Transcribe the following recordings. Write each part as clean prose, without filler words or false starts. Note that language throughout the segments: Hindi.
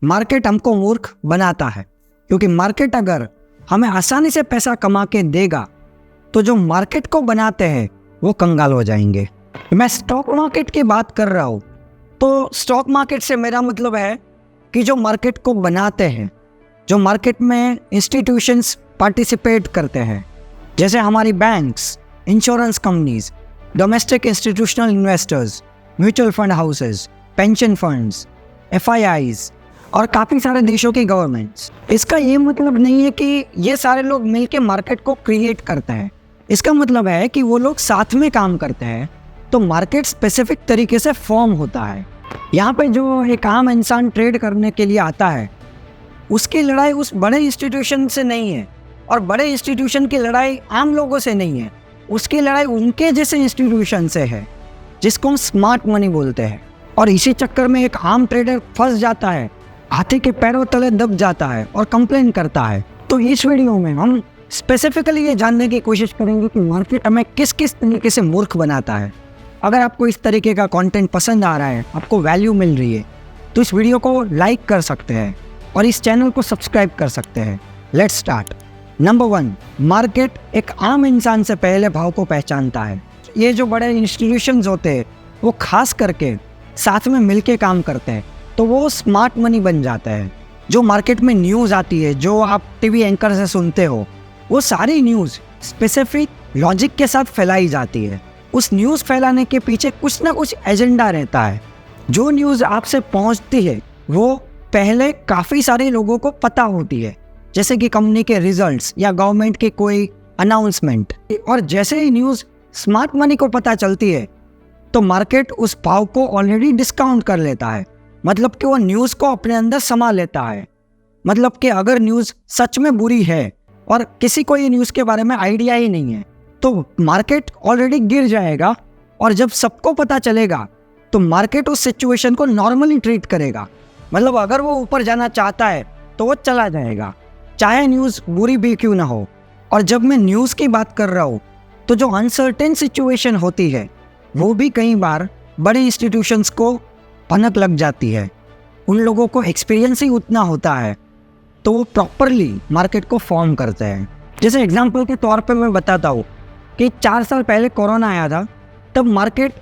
मार्केट हमको मूर्ख बनाता है, क्योंकि मार्केट अगर हमें आसानी से पैसा कमा के देगा तो जो मार्केट को बनाते हैं वो कंगाल हो जाएंगे। मैं स्टॉक मार्केट की बात कर रहा हूँ, तो स्टॉक मार्केट से मेरा मतलब है कि जो मार्केट को बनाते हैं, जो मार्केट में इंस्टीट्यूशंस पार्टिसिपेट करते हैं, जैसे हमारी banks, insurance companies, domestic institutional investors, mutual fund houses, pension funds, FIIs और काफ़ी सारे देशों की गवर्नमेंट्स। इसका ये मतलब नहीं है कि ये सारे लोग मिलके मार्केट को क्रिएट करते हैं। इसका मतलब है कि वो लोग साथ में काम करते हैं तो मार्केट स्पेसिफिक तरीके से फॉर्म होता है। यहाँ पे जो एक आम इंसान ट्रेड करने के लिए आता है, उसकी लड़ाई उस बड़े इंस्टीट्यूशन से नहीं है, और बड़े इंस्टीट्यूशन की लड़ाई आम लोगों से नहीं है। उसकी लड़ाई उनके जैसे इंस्टीट्यूशन से है, जिसको हम स्मार्ट मनी बोलते हैं। और इसी चक्कर में एक आम ट्रेडर फंस जाता है, हाथी के पैरों तले दब जाता है और कंप्लेन करता है। तो इस वीडियो में हम स्पेसिफिकली ये जानने की कोशिश करेंगे कि मार्केट हमें किस किस तरीके से मूर्ख बनाता है। अगर आपको इस तरीके का कंटेंट पसंद आ रहा है, आपको वैल्यू मिल रही है, तो इस वीडियो को लाइक कर सकते हैं और इस चैनल को सब्सक्राइब कर सकते हैं। Let's start. नंबर 1, मार्केट एक आम इंसान से पहले भाव को पहचानता है। ये जो बड़े इंस्टीट्यूशंस होते हैं वो खास करके साथ में मिलके काम करते हैं, तो वो स्मार्ट मनी बन जाता है। जो मार्केट में न्यूज़ आती है, जो आप टीवी एंकर से सुनते हो, वो सारी न्यूज़ स्पेसिफिक लॉजिक के साथ फैलाई जाती है। उस न्यूज़ फैलाने के पीछे कुछ ना कुछ एजेंडा रहता है। जो न्यूज़ आपसे पहुंचती है वो पहले काफ़ी सारे लोगों को पता होती है, जैसे कि कंपनी के रिजल्ट्स या गवर्नमेंट के कोई अनाउंसमेंट। और जैसे ही न्यूज़ स्मार्ट मनी को पता चलती है तो मार्केट उस भाव को ऑलरेडी डिस्काउंट कर लेता है। मतलब कि वो न्यूज़ को अपने अंदर समा लेता है। मतलब कि अगर न्यूज़ सच में बुरी है और किसी को ये न्यूज़ के बारे में आइडिया ही नहीं है, तो मार्केट ऑलरेडी गिर जाएगा। और जब सबको पता चलेगा तो मार्केट उस सिचुएशन को नॉर्मली ट्रीट करेगा। मतलब अगर वो ऊपर जाना चाहता है तो वो चला जाएगा, चाहे न्यूज़ बुरी भी क्यों ना हो। और जब मैं न्यूज़ की बात कर रहा हूँ, तो जो अनसर्टेन सिचुएशन होती है वो भी कई बार बड़े इंस्टीट्यूशंस को भनक लग जाती है। उन लोगों को एक्सपीरियंस ही उतना होता है, तो वो प्रॉपरली मार्केट को फॉर्म करते हैं। जैसे एग्जांपल के तौर पे मैं बताता हूँ कि 4 साल पहले कोरोना आया था, तब मार्केट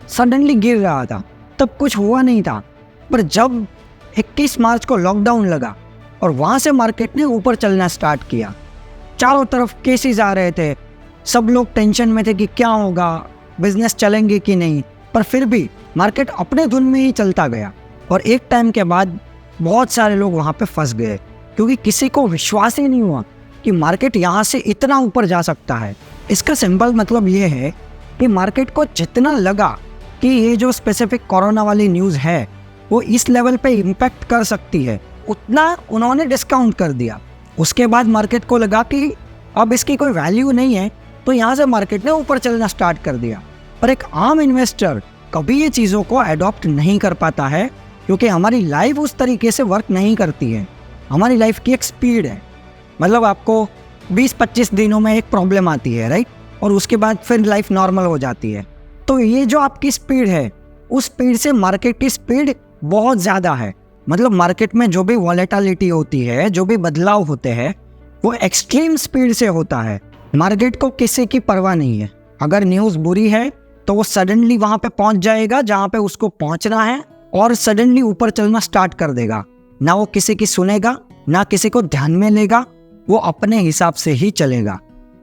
सडनली गिर रहा था, तब कुछ हुआ नहीं था। पर जब 21 मार्च को लॉकडाउन लगा और वहाँ से मार्केट ने ऊपर चलना स्टार्ट किया, चारों तरफ केसेस आ रहे थे, सब लोग टेंशन में थे कि क्या होगा, बिजनेस चलेंगे कि नहीं। पर फिर भी मार्केट अपने धुन में ही चलता गया और एक टाइम के बाद बहुत सारे लोग वहाँ पे फंस गए, क्योंकि किसी को विश्वास ही नहीं हुआ कि मार्केट यहाँ से इतना ऊपर जा सकता है। इसका सिंपल मतलब ये है कि मार्केट को जितना लगा कि ये जो स्पेसिफिक कोरोना वाली न्यूज़ है वो इस लेवल पे इम्पैक्ट कर सकती है, उतना उन्होंने डिस्काउंट कर दिया। उसके बाद मार्केट को लगा कि अब इसकी कोई वैल्यू नहीं है, तो यहाँ से मार्केट ने ऊपर चलना स्टार्ट कर दिया। पर एक आम इन्वेस्टर कभी ये चीज़ों को अडॉप्ट नहीं कर पाता है, क्योंकि हमारी लाइफ उस तरीके से वर्क नहीं करती है। हमारी लाइफ की एक स्पीड है। मतलब आपको 20-25 दिनों में एक प्रॉब्लम आती है, राइट, और उसके बाद फिर लाइफ नॉर्मल हो जाती है। तो ये जो आपकी स्पीड है, उस स्पीड से मार्केट की स्पीड बहुत ज़्यादा है। मतलब मार्केट में जो भी वॉलेटिलिटी होती है, जो भी बदलाव होते हैं, वो एक्सट्रीम स्पीड से होता है। मार्केट को किसी की परवाह नहीं है। अगर न्यूज़ बुरी है तो वो सडनली वहाँ पे पहुँच जाएगा जहाँ पे उसको पहुँचना है और सडनली ऊपर चलना स्टार्ट कर देगा। ना वो किसी की सुनेगा, ना किसी को ध्यान में लेगा, वो अपने हिसाब से ही चलेगा।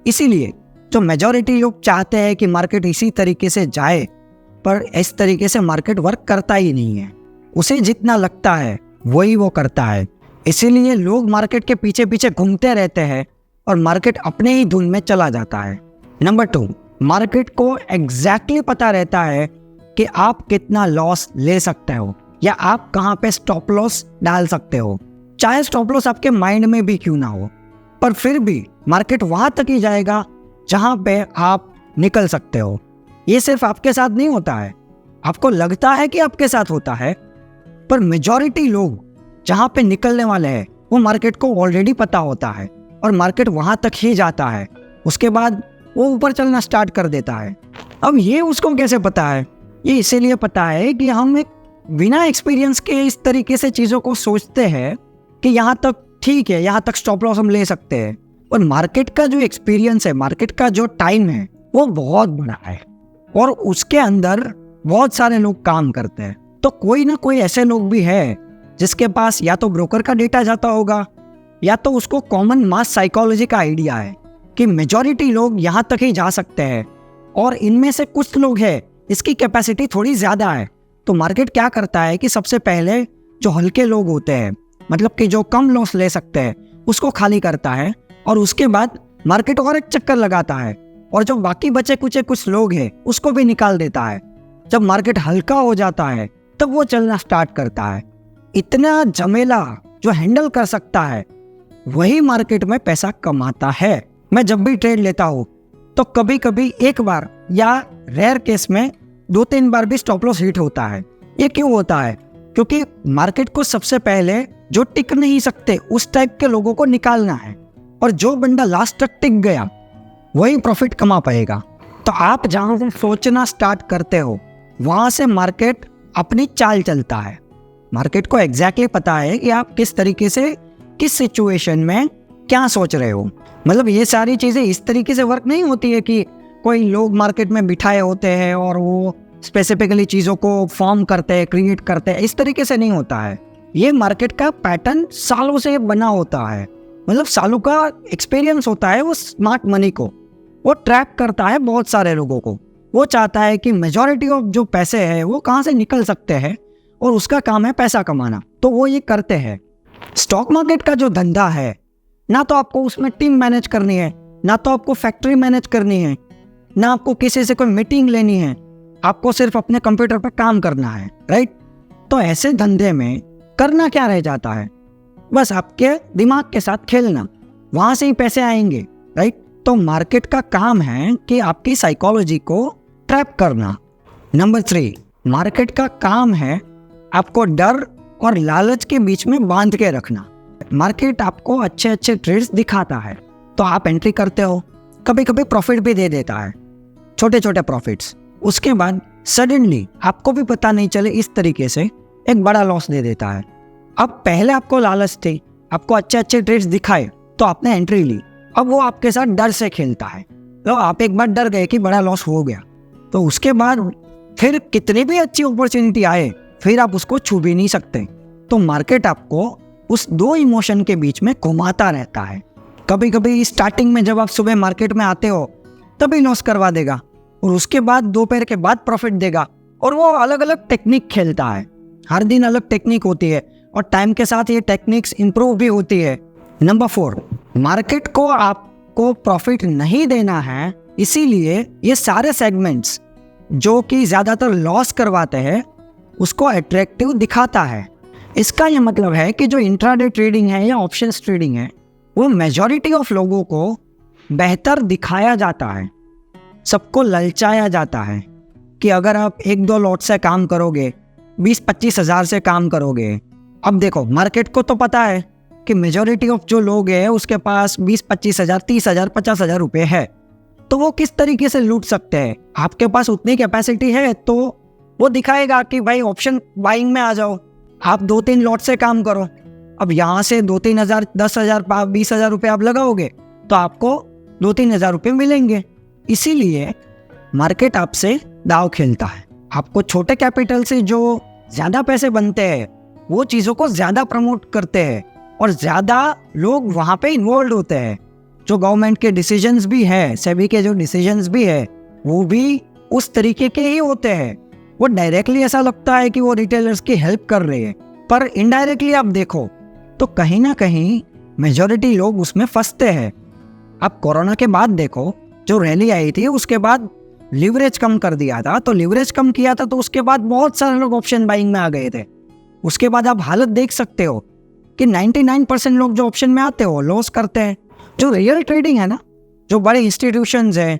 इसीलिए जो मेजॉरिटी लोग चाहते हैं कि मार्केट इसी तरीके से जाए, पर इस तरीके से मार्केट वर्क करता ही नहीं है। उसे जितना लगता है वही वो करता है। इसीलिए लोग मार्केट के पीछे पीछे घूमते रहते हैं और मार्केट अपने ही धुन में चला जाता है। नंबर 2, मार्केट को एग्जैक्टली पता रहता है कि आप कितना लॉस ले सकते हो या आप कहाँ पे स्टॉप लॉस डाल सकते हो। चाहे स्टॉप लॉस आपके माइंड में भी क्यों ना हो, पर फिर भी मार्केट वहाँ तक ही जाएगा जहाँ पे आप निकल सकते हो। ये सिर्फ आपके साथ नहीं होता है, आपको लगता है कि आपके साथ होता है, पर मेजॉरिटी लोग जहाँ पे निकलने वाले हैं वो मार्केट को ऑलरेडी पता होता है और मार्केट वहाँ तक ही जाता है। उसके बाद वो ऊपर चलना स्टार्ट कर देता है। अब ये उसको कैसे पता है? ये इसीलिए पता है कि हम एक बिना एक्सपीरियंस के इस तरीके से चीज़ों को सोचते हैं कि यहाँ तक ठीक है, यहाँ तक स्टॉप लॉस हम ले सकते हैं। और मार्केट का जो एक्सपीरियंस है, मार्केट का जो टाइम है, वो बहुत बड़ा है और उसके अंदर बहुत सारे लोग काम करते हैं। तो कोई ना कोई ऐसे लोग भी है जिसके पास या तो ब्रोकर का डेटा जाता होगा या तो उसको कॉमन मास साइकोलॉजी का आइडिया है कि मेजॉरिटी लोग यहाँ तक ही जा सकते हैं और इनमें से कुछ लोग हैं इसकी कैपेसिटी थोड़ी ज़्यादा है। तो मार्केट क्या करता है कि सबसे पहले जो हल्के लोग होते हैं, मतलब कि जो कम लॉस ले सकते हैं, उसको खाली करता है और उसके बाद मार्केट और एक चक्कर लगाता है और जो बाकी बचे कुछ लोग हैं उसको भी निकाल देता है। जब मार्केट हल्का हो जाता है तब वो चलना स्टार्ट करता है। इतना झमेला जो हैंडल कर सकता है वही मार्केट में पैसा कमाता है। मैं जब भी ट्रेड लेता हूँ तो कभी कभी एक बार या रेयर केस में 2-3 बार भी स्टॉप लॉस हिट होता है। ये क्यों होता है? क्योंकि मार्केट को सबसे पहले जो टिक नहीं सकते उस टाइप के लोगों को निकालना है और जो बंदा लास्ट तक टिक गया वही प्रॉफिट कमा पाएगा। तो आप जहां से सोचना स्टार्ट करते हो वहां से मार्केट अपनी चाल चलता है। मार्केट को एग्जैक्टली पता है कि आप किस तरीके से किस सिचुएशन में क्या सोच रहे हो। मतलब ये सारी चीजें इस तरीके से वर्क नहीं होती है कि कोई लोग मार्केट में बिठाए होते हैं और वो स्पेसिफिकली चीज़ों को फॉर्म करते हैं, क्रिएट करते हैं। इस तरीके से नहीं होता है। ये मार्केट का पैटर्न सालों से बना होता है, मतलब सालों का एक्सपीरियंस होता है। वो स्मार्ट मनी को वो ट्रैक करता है, बहुत सारे लोगों को। वो चाहता है कि मेजॉरिटी ऑफ जो पैसे हैं वो कहाँ से निकल सकते हैं और उसका काम है पैसा कमाना, तो वो ये करते हैं। स्टॉक मार्केट का जो धंधा है, ना तो आपको उसमें टीम मैनेज करनी है, ना तो आपको फैक्ट्री मैनेज करनी है, ना आपको किसी से कोई मीटिंग लेनी है। आपको सिर्फ अपने कंप्यूटर पर काम करना है, राइट? तो ऐसे धंधे में करना क्या रह जाता है? बस आपके दिमाग के साथ खेलना, वहां से ही पैसे आएंगे, राइट? तो मार्केट का काम है कि आपकी साइकोलॉजी को ट्रैप करना। नंबर 3, मार्केट का काम है आपको डर और लालच के बीच में बांध के रखना। मार्केट आपको अच्छे अच्छे ट्रेड्स दिखाता है तो आप एंट्री करते हो, कभी कभी प्रॉफिट भी दे देता है, छोटे छोटे प्रॉफिट्स। उसके बाद सडनली आपको भी पता नहीं चले इस तरीके से एक बड़ा लॉस दे देता है। अब पहले आपको लालच थी, आपको अच्छे अच्छे ट्रेड्स दिखाए तो आपने एंट्री ली। अब वो आपके साथ डर से खेलता है, तो आप एक बार डर गए कि बड़ा लॉस हो गया, तो उसके बाद फिर कितनी भी अच्छी अपॉर्चुनिटी आए फिर आप उसको छू भी नहीं सकते। तो मार्केट आपको उस 2 इमोशन के बीच में घुमाता रहता है। कभी कभी स्टार्टिंग में जब आप सुबह मार्केट में आते हो तभी लॉस करवा देगा और उसके बाद दोपहर के बाद प्रॉफिट देगा। और वो अलग अलग टेक्निक खेलता है, हर दिन अलग टेक्निक होती है और टाइम के साथ ये टेक्निक्स इंप्रूव भी होती है। नंबर 4, मार्केट को आपको प्रॉफिट नहीं देना है, इसीलिए ये सारे सेगमेंट्स जो कि ज़्यादातर लॉस करवाते हैं उसको अट्रैक्टिव दिखाता है। इसका ये मतलब है कि जो इंट्राडे ट्रेडिंग है या ऑप्शंस ट्रेडिंग है वो मेजॉरिटी ऑफ लोगों को बेहतर दिखाया जाता है, सबको ललचाया जाता है कि अगर आप 1-2 लॉट से काम करोगे, 20-25 हज़ार से काम करोगे। अब देखो, मार्केट को तो पता है कि मेजॉरिटी ऑफ जो लोग हैं उसके पास 20-25 हज़ार, 30 हज़ार, 50 हज़ार रुपये है, तो वो किस तरीके से लूट सकते हैं। आपके पास उतनी कैपेसिटी है तो वो दिखाएगा कि भाई ऑप्शन बाइंग में आ जाओ, आप 2-3 लॉट से काम करो। अब यहाँ से 2-3 हज़ार, 10 हज़ार, 20 हज़ार रुपये आप लगाओगे तो आपको 2-3 हज़ार रुपये मिलेंगे। इसीलिए मार्केट आपसे दाव खेलता है। आपको छोटे कैपिटल से जो ज़्यादा पैसे बनते हैं वो चीज़ों को ज़्यादा प्रमोट करते हैं और ज़्यादा लोग वहाँ पे इन्वॉल्व होते हैं। जो गवर्नमेंट के डिसीजंस भी है, सेबी के जो डिसीजंस भी है, वो भी उस तरीके के ही होते हैं। वो डायरेक्टली ऐसा लगता है कि वो रिटेलर्स की हेल्प कर रहे हैं, पर इनडायरेक्टली आप देखो तो कहीं ना कहीं मेजॉरिटी लोग उसमें फंसते हैं। अब कोरोना के बाद देखो, जो रैली आई थी उसके बाद लिवरेज कम कर दिया था, तो लिवरेज कम किया था तो उसके बाद बहुत सारे लोग ऑप्शन बाइंग में आ गए थे। उसके बाद आप हालत देख सकते हो कि 99% लोग जो ऑप्शन में आते हो लॉस करते हैं। जो रियल ट्रेडिंग है ना, जो बड़े इंस्टीट्यूशंस हैं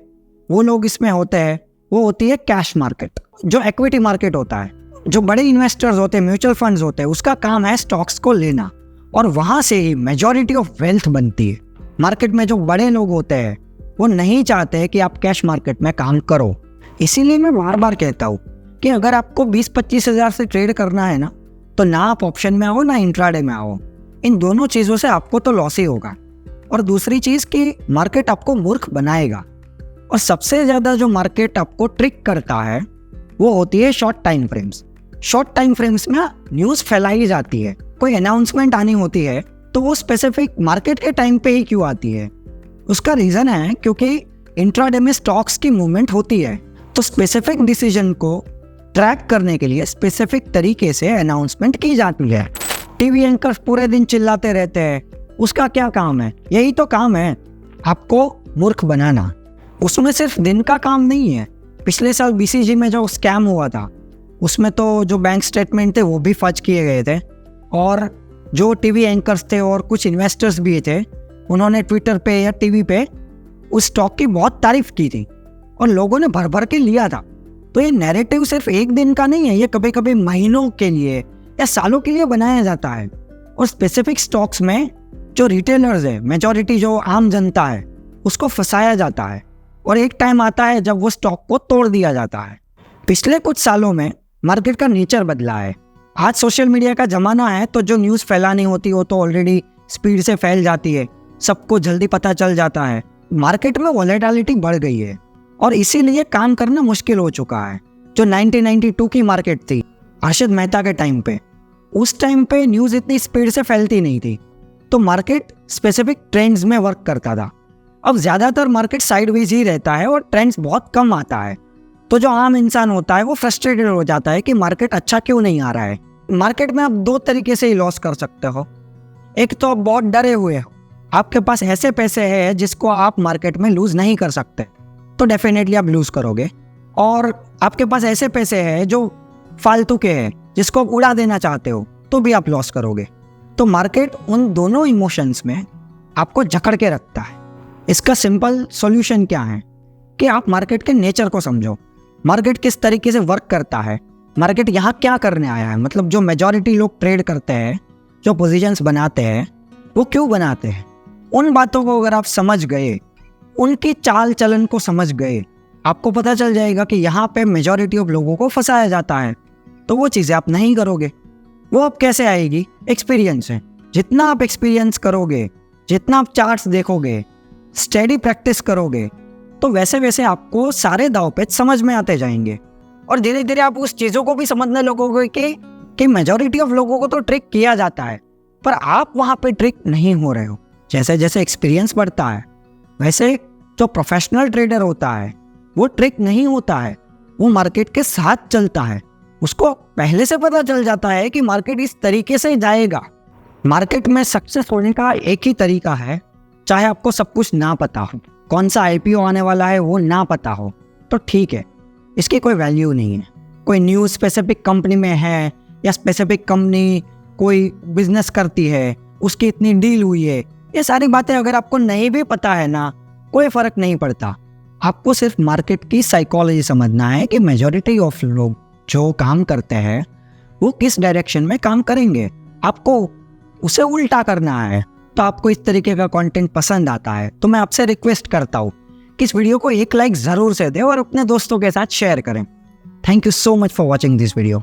वो लोग इसमें होते हैं, वो होती है कैश मार्केट। जो इक्विटी मार्केट होता है, जो बड़े इन्वेस्टर्स होते हैं, म्यूचुअल फंड्स होते हैं, उसका काम है स्टॉक्स को लेना और वहाँ से ही मेजॉरिटी ऑफ वेल्थ बनती है। मार्केट में जो बड़े लोग होते हैं वो नहीं चाहते कि आप कैश मार्केट में काम करो। इसीलिए मैं बार बार कहता हूँ कि अगर आपको 20-25 हज़ार से ट्रेड करना है ना, तो ना आप ऑप्शन में आओ ना इंट्राडे में आओ। इन दोनों चीज़ों से आपको तो लॉस ही होगा। और दूसरी चीज़ कि मार्केट आपको मूर्ख बनाएगा। और सबसे ज़्यादा जो मार्केट आपको ट्रिक करता है वो होती है short time frames. Short time frames में न्यूज़ फैलाई जाती है, कोई अनाउंसमेंट आनी होती है तो वो स्पेसिफिक मार्केट के टाइम पे ही क्यों आती है? उसका रीज़न है क्योंकि इंट्राडे में स्टॉक्स की मूवमेंट होती है, तो स्पेसिफिक डिसीजन को ट्रैक करने के लिए स्पेसिफिक तरीके से अनाउंसमेंट की जाती है। टीवी एंकर्स पूरे दिन चिल्लाते रहते हैं, उसका क्या काम है? यही तो काम है, आपको मूर्ख बनाना। उसमें सिर्फ दिन का काम नहीं है। पिछले साल बीसीजी में जो स्कैम हुआ था उसमें तो जो बैंक स्टेटमेंट थे वो भी फर्ज किए गए थे, और जो टीवी एंकर्स थे और कुछ इन्वेस्टर्स भी थे, उन्होंने ट्विटर पे या टीवी पे उस स्टॉक की बहुत तारीफ की थी और लोगों ने भर भर के लिया था। तो ये नैरेटिव सिर्फ एक दिन का नहीं है, ये कभी कभी महीनों के लिए या सालों के लिए बनाया जाता है। और स्पेसिफिक स्टॉक्स में जो रिटेलर्स है, मेजॉरिटी जो आम जनता है, उसको फंसाया जाता है और एक टाइम आता है जब वो स्टॉक को तोड़ दिया जाता है। पिछले कुछ सालों में मार्केट का नेचर बदला है। आज सोशल मीडिया का ज़माना है, तो जो न्यूज़ फैलानी होती हो तो ऑलरेडी स्पीड से फैल जाती है, सबको जल्दी पता चल जाता है। मार्केट में वॉलेटिलिटी बढ़ गई है और इसीलिए काम करना मुश्किल हो चुका है। जो 1992 की मार्केट थी हर्षद मेहता के टाइम पे, उस टाइम पे न्यूज़ इतनी स्पीड से फैलती नहीं थी, तो मार्केट स्पेसिफिक ट्रेंड्स में वर्क करता था। अब ज़्यादातर मार्केट साइडवेज ही रहता है और ट्रेंड्स बहुत कम आता है, तो जो आम इंसान होता है वो फ्रस्ट्रेटेड हो जाता है कि मार्केट अच्छा क्यों नहीं आ रहा है। मार्केट में आप दो तरीके से ही लॉस कर सकते हो। एक तो आप बहुत डरे हुए हो, आपके पास ऐसे पैसे हैं जिसको आप मार्केट में लूज़ नहीं कर सकते, तो डेफिनेटली आप लूज़ करोगे। और आपके पास ऐसे पैसे हैं जो फालतू के हैं, जिसको आप उड़ा देना चाहते हो, तो भी आप लॉस करोगे। तो मार्केट उन दोनों इमोशंस में आपको जकड़ के रखता है। इसका सिंपल सॉल्यूशन क्या है कि आप मार्केट के नेचर को समझो। मार्केट किस तरीके से वर्क करता है, मार्केट यहाँ क्या करने आया है, मतलब जो मेजॉरिटी लोग ट्रेड करते हैं, जो पोजीशंस बनाते हैं, वो क्यों बनाते हैं। उन बातों को अगर आप समझ गए, उनकी चाल चलन को समझ गए, आपको पता चल जाएगा कि यहाँ पे मेजॉरिटी ऑफ लोगों को फंसाया जाता है, तो वो चीज़ें आप नहीं करोगे। वो अब कैसे आएगी? एक्सपीरियंस है। जितना आप एक्सपीरियंस करोगे, जितना आप चार्ट्स देखोगे, स्टडी प्रैक्टिस करोगे, तो वैसे वैसे आपको सारे दाव पेच समझ में आते जाएंगे और धीरे धीरे आप उस चीज़ों को भी समझने लगोगे कि मेजॉरिटी ऑफ लोगों को तो ट्रिक किया जाता है, पर आप वहाँ पे ट्रिक नहीं हो रहे हो। जैसे जैसे एक्सपीरियंस बढ़ता है, वैसे जो प्रोफेशनल ट्रेडर होता है वो ट्रिक नहीं होता है, वो मार्केट के साथ चलता है। उसको पहले से पता चल जाता है कि मार्केट इस तरीके से जाएगा। मार्केट में सक्सेस होने का एक ही तरीका है, चाहे आपको सब कुछ ना पता हो, कौन सा आईपीओ आने वाला है वो ना पता हो, तो ठीक है, इसकी कोई वैल्यू नहीं है। कोई न्यूज़ स्पेसिफिक कंपनी में है या स्पेसिफिक कंपनी कोई बिजनेस करती है, उसकी इतनी डील हुई है, ये सारी बातें अगर आपको नहीं भी पता है ना, कोई फ़र्क नहीं पड़ता। आपको सिर्फ मार्केट की साइकोलॉजी समझना है कि मेजॉरिटी ऑफ लोग जो काम करते हैं वो किस डायरेक्शन में काम करेंगे, आपको उसे उल्टा करना है। तो आपको इस तरीके का कंटेंट पसंद आता है तो मैं आपसे रिक्वेस्ट करता हूँ कि इस वीडियो को एक लाइक ज़रूर से दें और अपने दोस्तों के साथ शेयर करें। Thank you so much for watching this video.